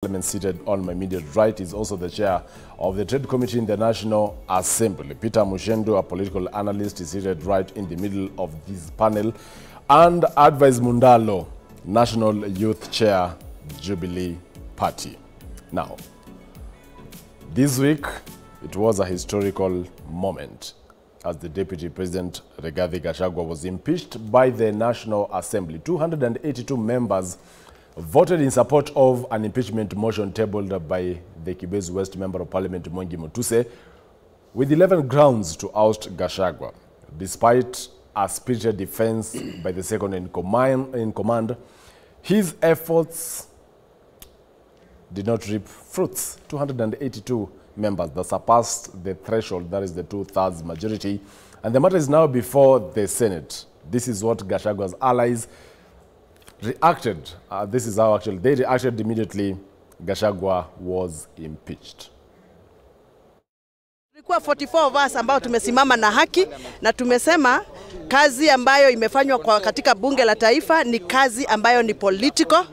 Parliament seated on my immediate right is also the chair of the Trade Committee in the National Assembly. Peter Mushendo, a political analyst, is seated right in the middle of this panel. And Advice Mundalo, National Youth Chair, Jubilee Party. Now, this week, it was a historical moment as the Deputy President Rigathi Gachagua was impeached by the National Assembly. 282 members voted in support of an impeachment motion tabled by the Kibwezi West Member of Parliament Mwangi Mutuse with 11 grounds to oust Gachagua. Despite a spirited defense by the second in command, his efforts did not reap fruits. 282 members that surpassed the threshold, that is the 2/3 majority, and the matter is now before the Senate. This is what Gachagua's allies reacted. This is how actually they reacted immediately. Gachagua was impeached. Tulikuwa 44 of us ambao tumesimama na haki na tumesema kazi ambayo imefanywa katika bunge la taifa ni kazi ambayo ni political.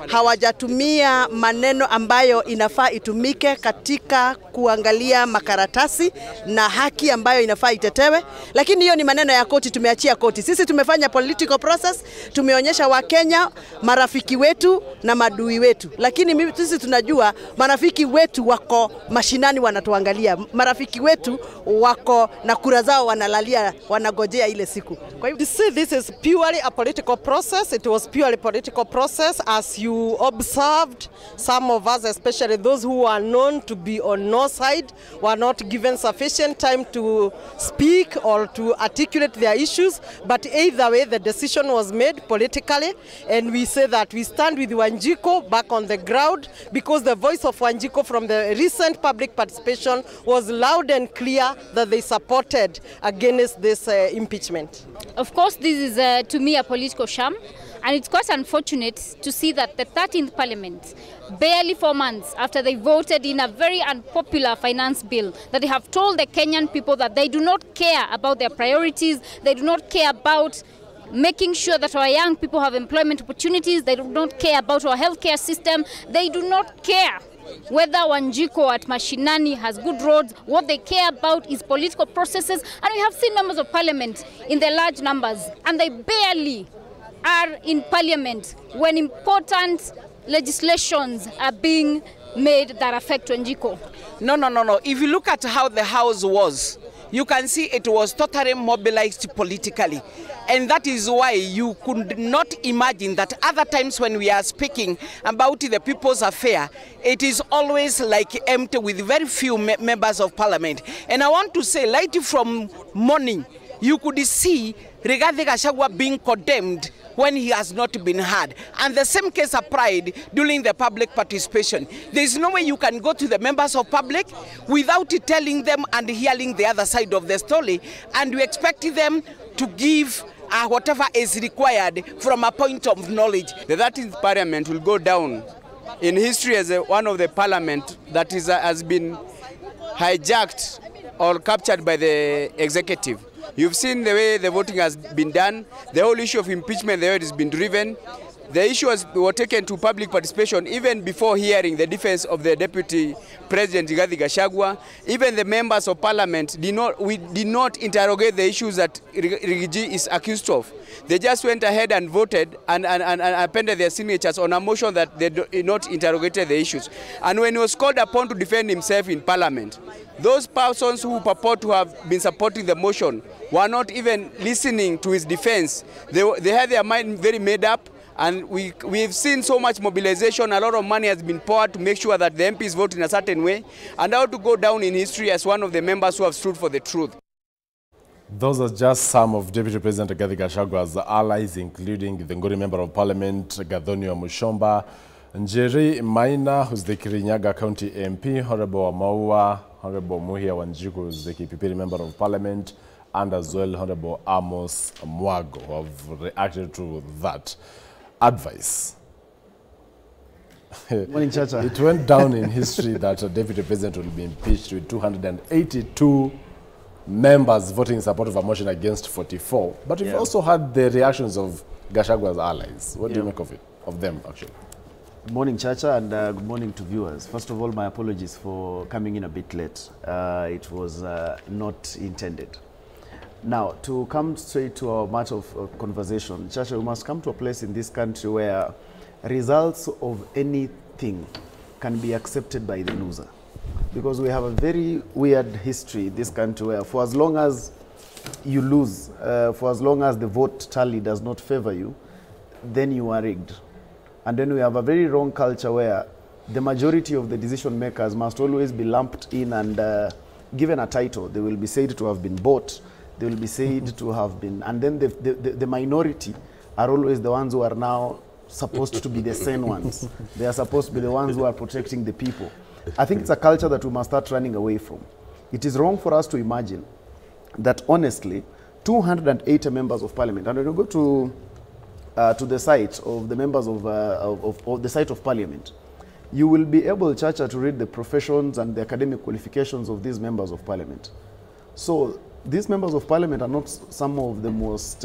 Hawajatumia maneno ambayo inafaa itumike katika kuangalia makaratasi na haki ambayo inafaa itetewe. Lakini hiyo ni maneno ya koti, tumeachia koti. Sisi tumefanya political process, tumeonyesha Wakenya marafiki wetu na madui wetu. Lakini sisi tunajua marafiki wetu wako mashinani wanatuangalia. Marafiki wetu wako na kura zao wanalalia, wanagojea ile siku. This is purely a political process. It was purely political process. As you observed, some of us, especially those who are known to be on no side, were not given sufficient time to speak or to articulate their issues. But either way, the decision was made politically, and we say that we stand with Wanjiku back on the ground because the voice of Wanjiku from the recent public participation was loud and clear that they supported against this impeachment. Of course, this is to me a political sham, and it's quite unfortunate to see that the 13th Parliament, barely 4 months after they voted in a very unpopular finance bill, that they have told the Kenyan people that they do not care about their priorities, they do not care about making sure that our young people have employment opportunities, they do not care about our healthcare system, they do not care whether Wanjiku at Mashinani has good roads. What they care about is political processes, and we have seen members of parliament in their large numbers, and they barely are in parliament when important legislations are being made that affect Wanjiku. No. If you look at how the House was, you can see it was totally mobilized politically. And that is why you could not imagine that other times when we are speaking about the people's affair, it is always like empty with very few members of parliament. And I want to say, right from morning, you could see Rigathi Gachagua being condemned when he has not been heard. And the same case applied during the public participation. There is no way you can go to the members of public without telling them and hearing the other side of the story, and we expect them to give whatever is required from a point of knowledge. The 13th Parliament will go down in history as one of the parliament that has been hijacked or captured by the executive. You've seen the way the voting has been done, the whole issue of impeachment, the way it has been driven. The issue was taken to public participation even before hearing the defense of the Deputy President Rigathi Gachagua. Even the members of parliament did not interrogate the issues that Rigiji is accused of. They just went ahead and voted and appended their signatures on a motion that they did not interrogated the issues. And when he was called upon to defend himself in parliament, those persons who purport to have been supporting the motion were not even listening to his defense. They had their mind very made up. And we've seen so much mobilization, a lot of money has been poured to make sure that the MPs vote in a certain way, and how to go down in history as one of the members who have stood for the truth. Those are just some of Deputy President Rigathi Gachagua's allies, including the Ngori Member of Parliament, Gathonio Mushomba, Njeri Maina, who's the Kirinyaga County MP, Honorable Amaua, Honorable Muhia Wanjiku, who's the KPP Member of Parliament, and as well Honorable Amos Mwago, who have reacted to that. Advice. Morning, Chacha. It went down in history that a deputy president will be impeached with 282 members voting in support of a motion against 44. But we've also had the reactions of Gachagua's allies. What do you make of it? Of them, actually? Good morning, Chacha, and good morning to viewers. First of all, my apologies for coming in a bit late. It was not intended. Now, to come straight to our matter of conversation, Chacha, we must come to a place in this country where results of anything can be accepted by the loser. Because we have a very weird history in this country where for as long as you lose, for as long as the vote tally does not favor you, then you are rigged. And then we have a very wrong culture where the majority of the decision makers must always be lumped in and given a title. They will be said to have been bought, they will be said to have been, and then the minority are always the ones who are now supposed to be the sane ones. They are supposed to be the ones who are protecting the people. I think it's a culture that we must start running away from. It is wrong for us to imagine that honestly, 280 members of parliament, and when you go to the site of the members of the site of parliament, you will be able, Chacha, to read the professions and the academic qualifications of these members of parliament. So these members of parliament are not some of the most,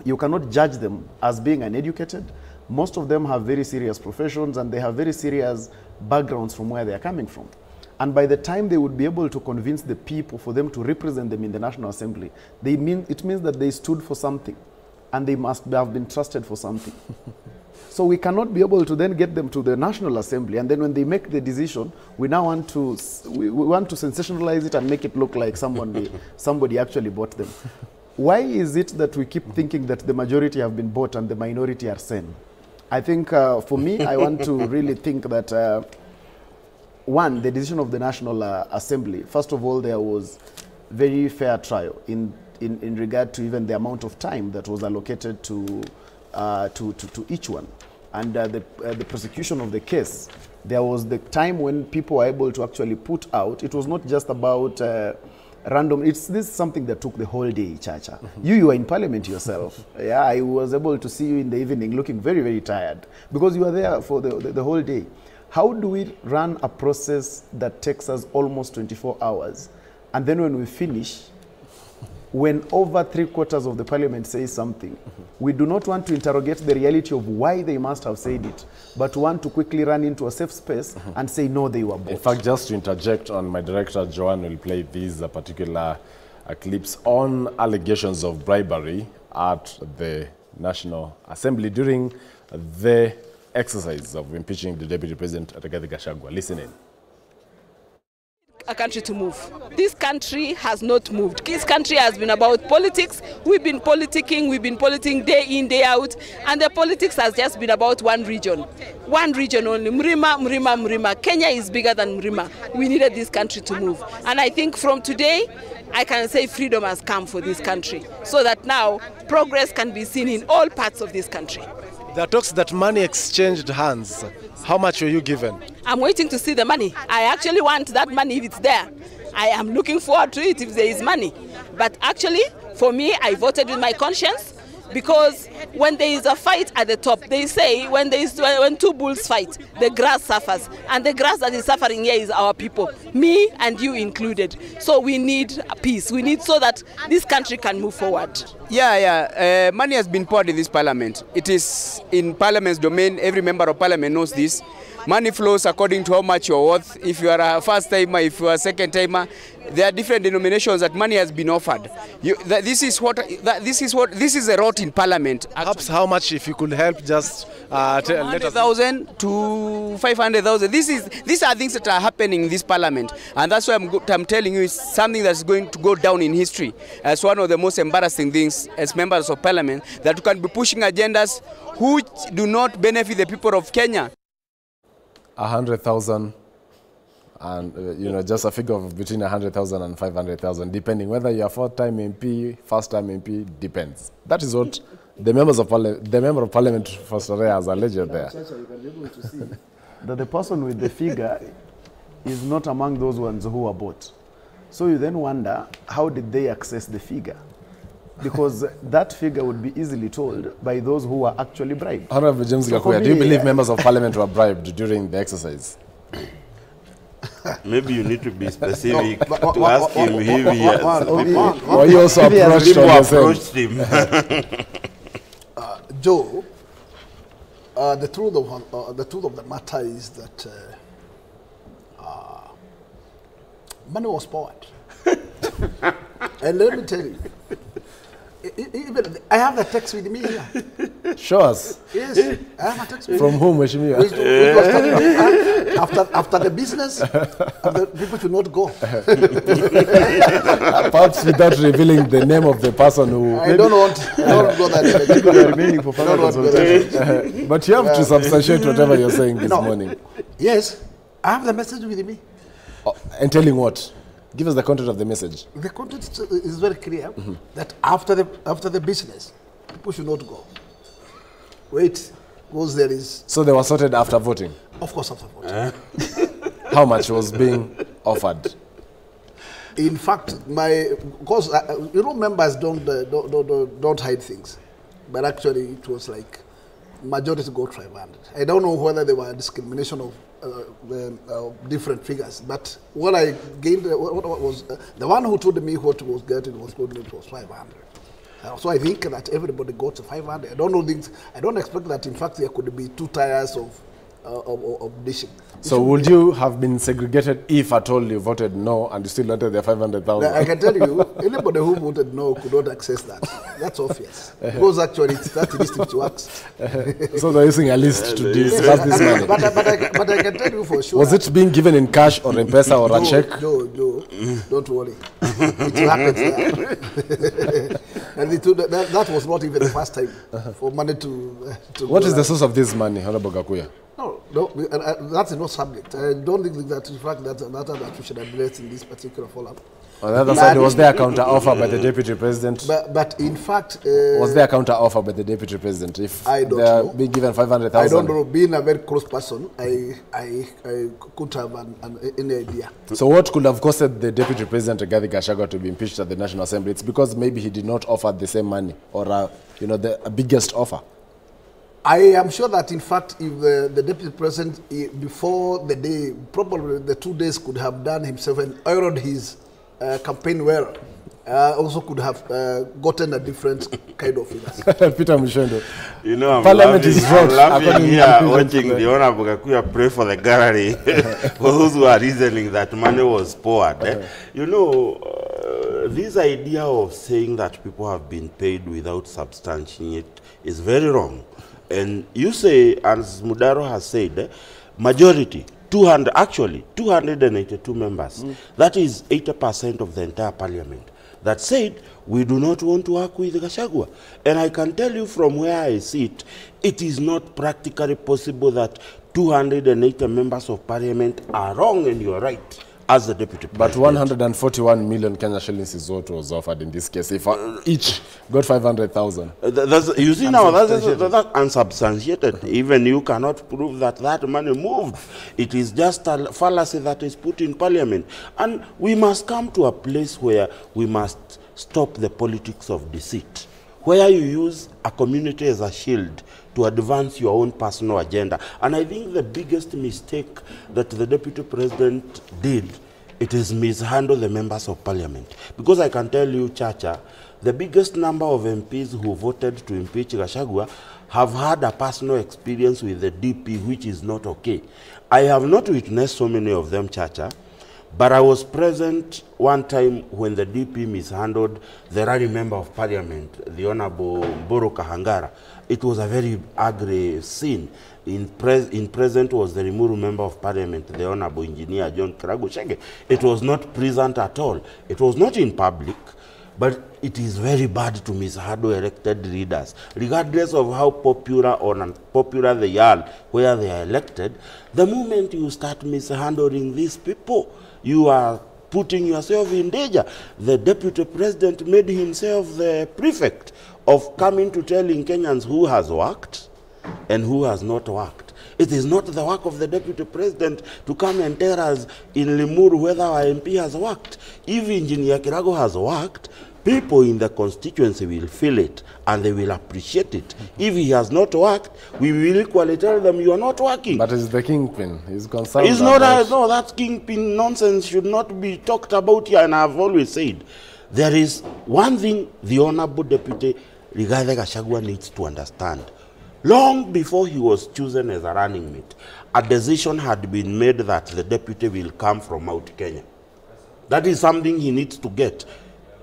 you cannot judge them as being uneducated. Most of them have very serious professions and they have very serious backgrounds from where they are coming from. And by the time they would be able to convince the people for them to represent them in the National Assembly, it means that they stood for something. And they must have been trusted for something. So we cannot be able to then get them to the National Assembly, and then when they make the decision, we now want to sensationalize it and make it look like somebody actually bought them. Why is it that we keep thinking that the majority have been bought and the minority are sane? I think for me, I want to really think that one, the decision of the National Assembly, first of all, there was very fair trial in regard to even the amount of time that was allocated to each one. And the prosecution of the case, there was the time when people were able to actually put out, it was not just about random, this is something that took the whole day, Chacha. You were in parliament yourself. Yeah, I was able to see you in the evening looking very, very tired because you were there for the whole day. How do we run a process that takes us almost 24 hours? And then when we finish, when over 3/4 of the parliament says something, we do not want to interrogate the reality of why they must have said it, but want to quickly run into a safe space and say, no, they were bought. In fact, just to interject on, my director, Joanne, will play these particular clips on allegations of bribery at the National Assembly during the exercise of impeaching the Deputy President, Rigathi Gachagua. Listen in. A country to move. This country has not moved. This country has been about politics. We've been politicking day in, day out, and the politics has just been about one region only. Mrima. Kenya is bigger than Mrima. We needed this country to move. And I think from today, I can say freedom has come for this country, so that now progress can be seen in all parts of this country. There are talks that money exchanged hands. How much were you given? I'm waiting to see the money. I actually want that money if it's there. I am looking forward to it if there is money. But actually, for me, I voted with my conscience, because when there is a fight at the top, they say when two bulls fight, the grass suffers. And the grass that is suffering here is our people, me and you included. So we need peace. We need so that this country can move forward. Money has been poured in this parliament. It is in parliament's domain. Every member of parliament knows this. Money flows according to how much you're worth. If you are a first timer, if you are a second timer, there are different denominations that money has been offered. This is a rot in parliament. Perhaps how much, if you could help, just let us 100,000 to 500,000. These are things that are happening in this parliament, and that's why I'm telling you, it's something that's going to go down in history as one of the most embarrassing things as members of parliament, that you can be pushing agendas which do not benefit the people of Kenya. 100,000 and just a figure of between 100,000 and 500,000, depending whether you are fourth-time MP, first-time MP, depends. That is what the member of parliament for Sorea has alleged there. You can be able to see that the person with the figure is not among those ones who were bought. So you then wonder, how did they access the figure? Because that figure would be easily told by those who were actually bribed. Honorable James Gakuya, do you believe members of parliament were bribed during the exercise? Maybe you need to be specific to ask him if he has. Or you also approached him. Joe, The truth of the matter is that money was poured. And let me tell you, even I have the text with me here. Show us. Yes, I have a text with From me. whom, Mheshimiwa? Which was talking after the business, the people should not go. Perhaps without revealing the name of the person who... I don't go that way. People are remaining for further consultation. But you have to substantiate whatever you're saying this morning. Yes, I have the message with me. And telling what? Give us the content of the message. The content is very clear that after the business, people should not go. Wait, because there is... So they were sorted after voting? Of course, after voting. How much was being offered? In fact, because you know, members don't hide things, but actually it was like majority got 500. I don't know whether there were discrimination of different figures, but what I gained, what was the one who told me what was getting was told me it was 500. So I think that everybody got 500. I don't expect that. In fact, there could be 2 tiers of dishing. So would you have been segregated if at all you voted no and you still wanted the 500,000? I can tell you, anybody who voted no could not access that. That's obvious. Because actually, it's that list which works. So they're using a list to discuss this money. But I can tell you for sure. Was it being given in cash or in pesa or a check? Joe, don't worry. It happens there. And that was not even the first time for money to What is the source of this money, Honorable Gakuya? No, that's no subject. I don't think that, in fact, that's a matter that we should address in this particular follow-up. On the other side, was there a counter offer by the Deputy President? But in fact... was there a counter offer by the Deputy President? If I don't they're know. being given 500,000? I don't know. Being a very close person, I couldn't have any idea. So what could have costed the Deputy President, Rigathi Gachagua, to be impeached at the National Assembly? It's because maybe he did not offer the same money or, the biggest offer. I am sure that, in fact, if the Deputy President, before the day, probably the 2 days, could have done himself and ironed his campaign well, also could have gotten a different kind of figures. Peter Mushendo. You know, I'm Parliament is laughing here watching the Honorable Gakuya pray for the gallery for those who are reasoning that money was poured. You know, this idea of saying that people have been paid without substantiating it is very wrong. And you say, as Mudaro has said, majority, 282 members. That is 80% of the entire parliament that said, we do not want to work with Gachagua. And I can tell you from where I sit, it is not practically possible that 280 members of parliament are wrong and you are right. As the Deputy President. But 141 million Kenya shillings is what was offered in this case. If each got 500,000. You see now, that's unsubstantiated. Even you cannot prove that that money moved. It is just a fallacy that is put in Parliament. And we must come to a place where we must stop the politics of deceit, where you use a community as a shield to advance your own personal agenda. And I think the biggest mistake that the Deputy President did, it is mishandle the members of Parliament. Because I can tell you, Chacha, the biggest number of MPs who voted to impeach Gachagua have had a personal experience with the DP, which is not okay. I have not witnessed so many of them, Chacha, but I was present one time when the DP mishandled the rally member of Parliament, the Honorable Mboro Kahangara. It was a very ugly scene. In present was the Limuru member of Parliament, the Honorable Engineer John Karagushege. It was not present at all. It was not in public, but it is very bad to mishandle elected leaders. Regardless of how popular or unpopular they are, where they are elected, the moment you start mishandling these people, you are putting yourself in danger. The Deputy President made himself the prefect of coming to telling Kenyans who has worked and who has not worked. It is not the work of the Deputy President to come and tell us in Limuru whether our MP has worked. If Engineer Kirago has worked, people in the constituency will feel it and they will appreciate it. If he has not worked, we will equally tell them you are not working. But it's the kingpin. He's concerned. It's not no, that kingpin nonsense should not be talked about here, and I've always said there is one thing the Honorable Deputy Rigathi Gachagua needs to understand. long before he was chosen as a running mate, a decision had been made that the deputy will come from Mount Kenya. That is something he needs to get.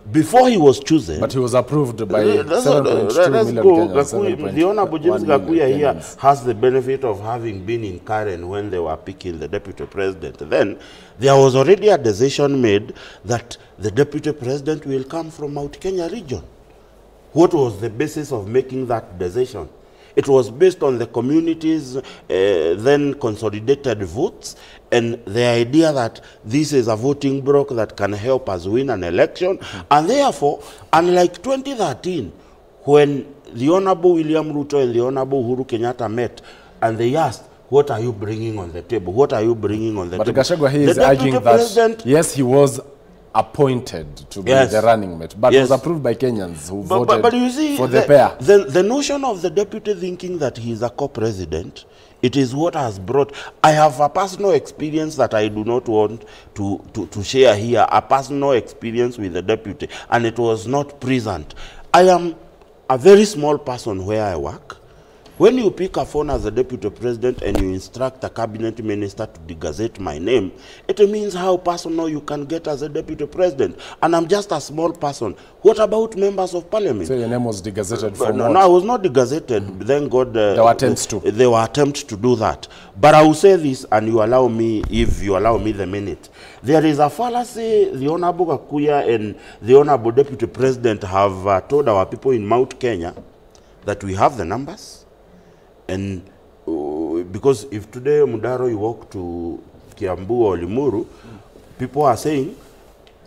Before he was chosen... But he was approved by 7.2 million Kenyans. The Honorable James Gakuya here has the benefit of having been in Karen when they were picking the deputy president. Then there was already a decision made that the deputy president will come from Mount Kenya region. What was the basis of making that decision? It was based on the community's then consolidated votes and the idea that this is a voting bloc that can help us win an election. And therefore, unlike 2013, when the Honorable William Ruto and the Honorable Uhuru Kenyatta met and they asked, what are you bringing on the table? What are you bringing on the table? But Gachagua, he is arguing that, yes, he was appointed to be the running mate, but was approved by Kenyans who voted but you see, for the pair. The notion of the deputy thinking that he is a co-president, it is what has brought... I have a personal experience that I do not want to share here, a personal experience with the deputy, and it was not present. I am a very small person where I work. When you pick a phone as a deputy president and you instruct a cabinet minister to degazette my name, it means how personal you can get as a deputy president. And I'm just a small person. What about members of parliament? So your name was degazetted for no, I was not degazetted. Thank God. There were attempts to. There were attempts to do that. But I will say this, and you allow me, if you allow me the minute. There is a fallacy the Honorable Gakuya and the Honorable Deputy President have told our people in Mount Kenya that we have the numbers. And because if today Mudaro you walk to Kiambu or Limuru, people are saying,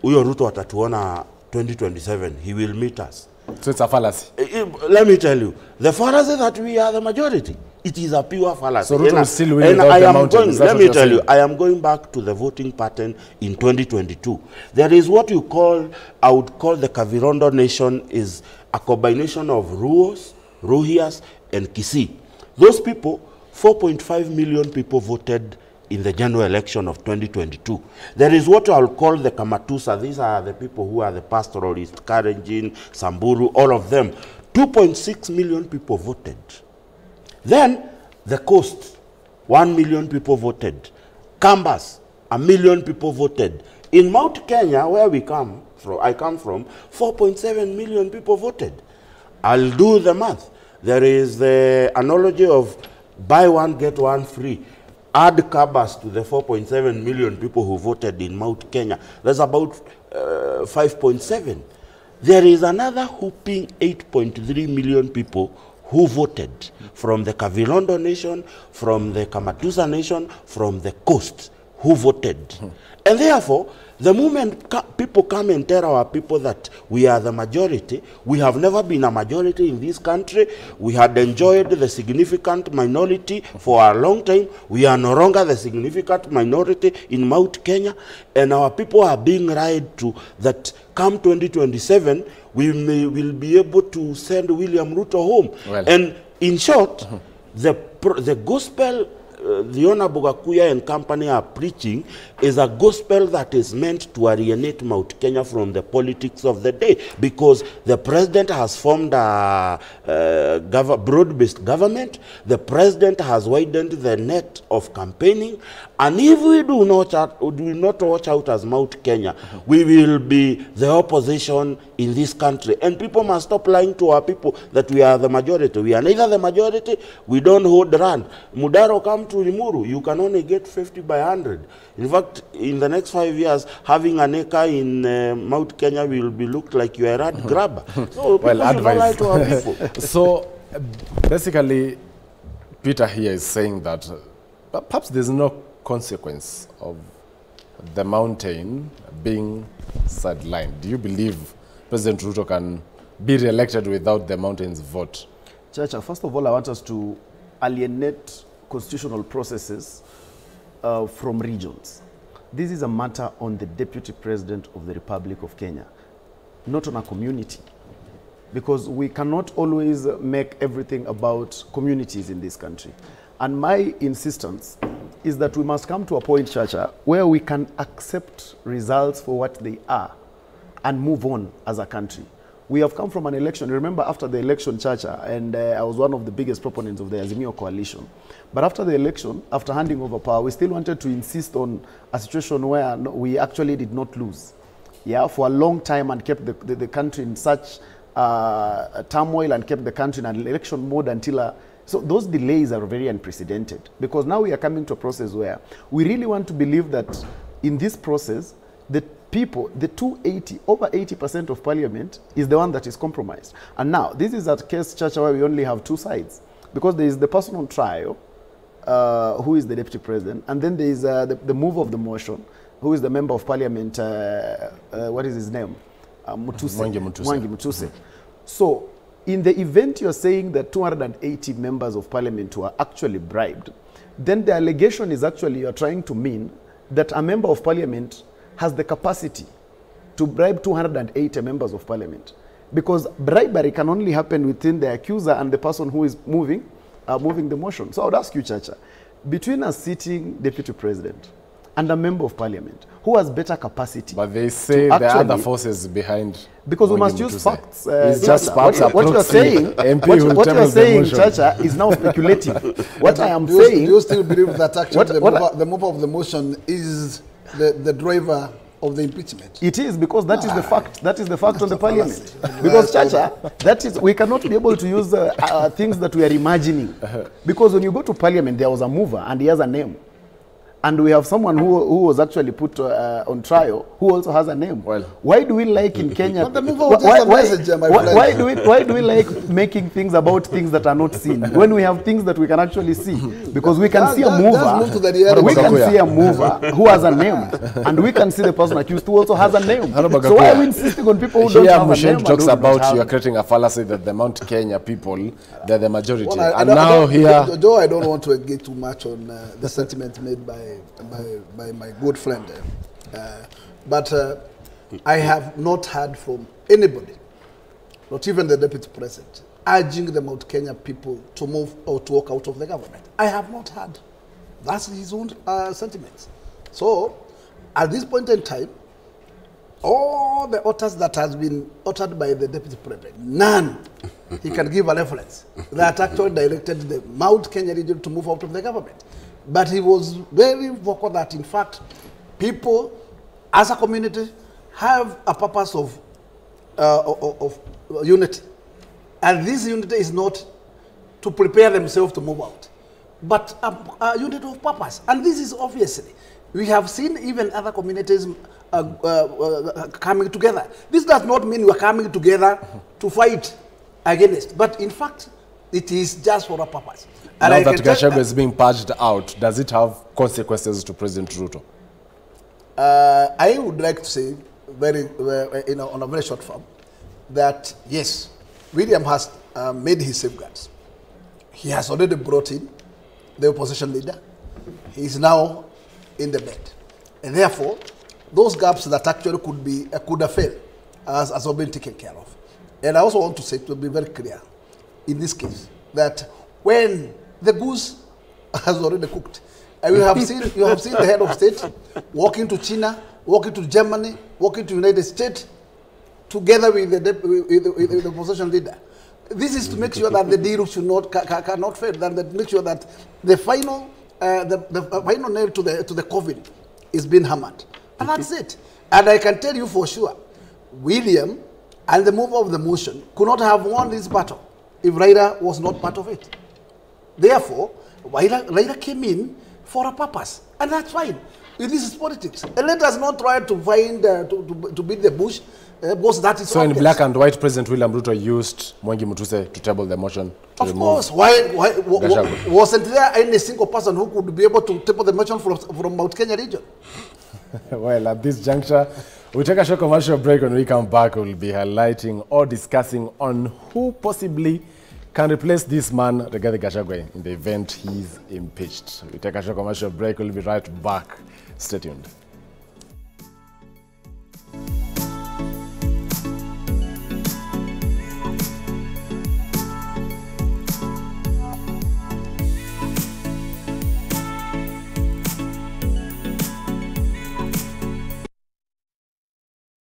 Uyo Ruto atatuona 2027, he will meet us. So it's a fallacy. Let me tell you, the fallacy that we are the majority, it is a pure fallacy. So Ruto will still win and without I the am mountains. going, let me tell you, I am going back to the voting pattern in 2022. There is what you call, I would call the Kavirondo nation is a combination of Ruos, Rohias, and Kisii. Those people, 4.5 million people voted in the general election of 2022. There is what I'll call the Kamatusa. These are the people who are the pastoralists, Karenjin, Samburu, all of them. 2.6 million people voted. Then the coast, 1 million people voted. Kambas, 1 million people voted. In Mount Kenya, where we come from, I come from, 4.7 million people voted. I'll do the math. There is the analogy of buy one, get one free. Add Kabas to the 4.7 million people who voted in Mount Kenya. That's about 5.7. There is another whooping 8.3 million people who voted from the Kavirondo nation, from the Kamatusa nation, from the coast, who voted. And therefore, the moment people come and tell our people that we are the majority, we have never been a majority in this country. We had enjoyed the significant minority for a long time. We are no longer the significant minority in Mount Kenya. And our people are being lied to that come 2027, will be able to send William Ruto home. Well, and in short, the gospel the Honorable Gakuya and company are preaching is a gospel that is meant to alienate Mount Kenya from the politics of the day, because the president has formed a broad-based government. The president has widened the net of campaigning, and if we do not watch out as Mount Kenya, we will be the opposition in this country. And people must stop lying to our people that we are the majority. We are neither the majority, we don't hold the land. Mudaro come to Limuru, you can only get 50 by 100. In fact, in the next 5 years, having an acre in Mount Kenya will be looked like you are a rat grabber. So well, advice. To our people. So basically, Peter here is saying that perhaps there's no consequence of the mountain being sidelined. Do you believe President Ruto can be re-elected without the mountain's vote? Chacha, first of all, I want us to alienate constitutional processes from regions. This is a matter on the Deputy President of the Republic of Kenya, not on a community. Because we cannot always make everything about communities in this country. And my insistence is that we must come to a point, Chacha, where we can accept results for what they are and move on as a country. We have come from an election. Remember, after the election, Chacha, and I was one of the biggest proponents of the Azimio coalition. But after the election, after handing over power, we still wanted to insist on a situation where we actually did not lose. Yeah, for a long time, and kept the country in such turmoil, and kept the country in an election mode until... so those delays are very unprecedented, because now we are coming to a process where we really want to believe that in this process, the people, the 280, over 80% of parliament is the one that is compromised. And now, this is a case, Chacha, where we only have two sides, because there is the person on trial, who is the deputy president, and then there is the move of the motion, who is the member of parliament, what is his name? Mwangi Mutuse. So, in the event you're saying that 280 members of parliament were actually bribed, then the allegation is actually you're trying to mean that a member of parliament has the capacity to bribe 280 members of parliament. Because bribery can only happen within the accuser and the person who is moving the motion. So I would ask you, Chacha, between a sitting deputy president and a member of parliament, who has better capacity? But they say there are other forces behind. Because we must use facts. It's just facts. What you are saying, what you are saying, Chacha, is now speculative. What I am saying... Do you still believe that actually the mover of the motion is the driver of the impeachment? It is, because that is the fact. That is the fact on the parliament. Because, Chacha, that is, we cannot be able to use things that we are imagining. Because when you go to parliament, there was a mover and he has a name. And we have someone who was actually put on trial who also has a name. Well, why do we like in Kenya? Why do we like making things about things that are not seen when we have things that we can actually see? Because we can see a mover. We can see a mover who has a name, and we can see the person accused who also has a name. So why are we insisting on people who don't have a name? Here, talks about you are creating a fallacy that the Mount Kenya people, they're the majority. Well, I don't want to engage too much on the sentiment made by my good friend. But I have not heard from anybody, not even the deputy president, urging the Mount Kenya people to move or to walk out of the government. I have not heard. That's his own sentiments. So, at this point in time, all the orders that has been uttered by the deputy president, none he can give a reference that actually directed the Mount Kenya region to move out of the government. But he was very vocal that, in fact, people as a community have a purpose of unity. And this unity is not to prepare themselves to move out, but a unity of purpose. And this is obviously, we have seen even other communities coming together. This does not mean we are coming together to fight against, but in fact, it is just for a purpose. And now that Gachagua is being purged out, does it have consequences to President Ruto? I would like to say, on a very short form, that yes, William has made his safeguards. He has already brought in the opposition leader. He is now in the bed. And therefore, those gaps that actually could have failed has all been taken care of. And I also want to say, to be very clear, in this case, that when the goose has already cooked, and you have seen the head of state walking to China, walking to Germany, walking to United States, together with the opposition leader. This is to make sure that the deal cannot fail, that make sure that the final nail to the COVID is being hammered, and that's it. And I can tell you for sure, William and the mover of the motion could not have won this battle if Raila was not part of it. Therefore, Raila came in for a purpose, and that's fine. This is politics. And let us not try to find, to beat the bush, because that is so obvious. In black and white, President William Ruto used Mwangi Mutuse to table the motion to remove. Of course. Wasn't there any single person who could be able to table the motion from Mount Kenya region? Well, at this juncture, we'll take a short commercial break. When we come back, we'll be highlighting or discussing on who possibly can replace this man, Rigathi Gachagua, in the event he's impeached. We take a short commercial break. We'll be right back. Stay tuned.